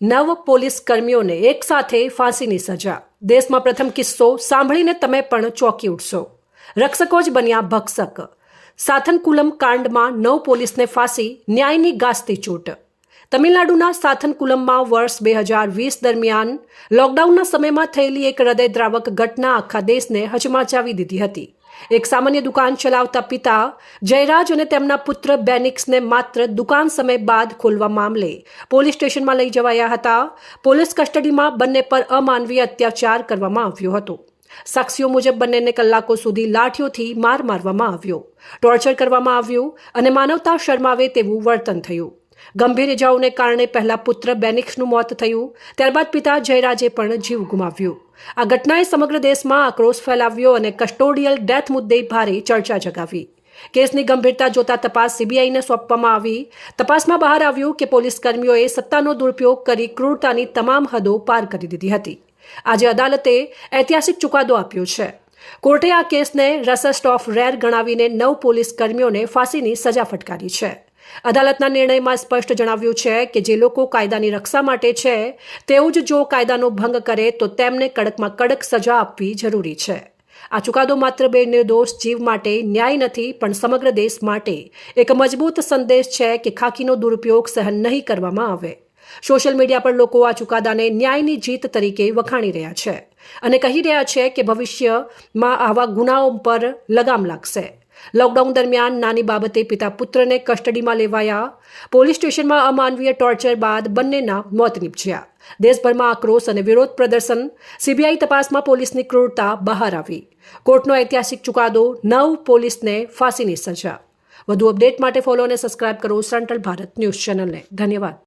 9 police કર્મીઓને એક સાથે ફાંસીની સજા। દેશમાં પ્રથમ કિસ્સો સાંભળીને તમે પણ ચોંકી ઉઠશો। રક્ષકો જ બન્યા ભક્ષક। સાથનકુલમ કાંડમાં 9 પોલીસને ફાંસી, ન્યાયની ગાજતી ચૂંટ। તમિલનાડુના સાથનકુલમમાં વર્ષ 2020 દરમિયાન લોકડાઉનના સમયમાં થયેલી એક હૃદયદ્રાવક ઘટના આખા દેશને હચમચાવી દીધી હતી। એક સામાન્ય દુકાન ચલાવતા પિતા જયરાજ અને તેમના પુત્ર બેનિક્સને માત્ર દુકાન સમય બાદ ખોલવા મામલે પોલીસ સ્ટેશનમાં લઈ જવાયા હતા। પોલીસ કસ્ટડીમાં બંને પર અમાનવીય અત્યાચાર કરવામાં આવ્યો હતો। સાક્ષીઓ મુજબ બંનેને કલાકો સુધી લાઠીઓથી માર મારવામાં આવ્યો, ટોર્ચર કરવામાં આવ્યું અને માનવતા શરમાવે તેવું વર્તન થયું। ગંભીર ઇજાઓને કારણે પહેલા પુત્ર બેનિક્સનું મોત થયું, ત્યારબાદ પિતા જયરાજે પણ જીવ ગુમાવ્યો। આ ઘટનાએ સમગ્ર દેશમાં આક્રોશ ફેલાવ્યો અને કસ્ટોડિયલ ડેથ મુદ્દે ભારે ચર્ચા જગાવી। કેસની ગંભીરતા જોતા તપાસ સીબીઆઈને સોંપવામાં આવી। તપાસમાં બહાર આવ્યું કે પોલીસ કર્મીઓએ સત્તાનો દુરુપયોગ કરી ક્રૂરતાની તમામ હદો પાર કરી દીધી હતી। આજે અદાલતે ઐતિહાસિક ચુકાદો આપ્યો છે। કોર્ટે આ કેસને રસેસ્ટ ઓફ રેર ગણાવીને 9 પોલીસ કર્મીઓને ફાંસીની સજા ફટકારી છે। અદાલતના નિર્ણયમાં સ્પષ્ટ જણાવ્યું છે કે જે લોકો કાયદાની રક્ષા માટે છે તેઓ જ જો કાયદાનો ભંગ કરે તો તેમને કડકમાં કડક સજા આપવી જરૂરી છે। આ ચુકાદો માત્ર બે નિર્દોષ જીવ માટે ન્યાય નથી, પણ સમગ્ર દેશ માટે એક મજબૂત સંદેશ છે કે ખાકીનો દુરુપયોગ સહન નહીં કરવામાં આવે। સોશિયલ મીડિયા પર લોકો આ ચુકાદાને ન્યાયની જીત તરીકે વખાણી રહ્યા છે અને કહી રહ્યા છે કે ભવિષ્યમાં આવા ગુનાઓ પર લગામ લાગશે। લોકડાઉન દરમિયાન નાની બાબતે પિતા પુત્રને કસ્ટડીમાં લેવાયા। પોલીસ સ્ટેશનમાં અમાનવીય ટોર્ચર બાદ બંનેના મોત નીપજ્યા। દેશભરમાં આક્રોશ અને વિરોધ પ્રદર્શન। સીબીઆઈ તપાસમાં પોલીસની ક્રૂરતા બહાર આવી। કોર્ટનો ઐતિહાસિક ચુકાદો, 9 પોલીસને ફાંસીની સજા। વધુ અપડેટ માટે ફોલો અને સબસ્ક્રાઇબ કરો સેન્ટ્રલ ભારત ન્યૂઝ ચેનલને। ધન્યવાદ।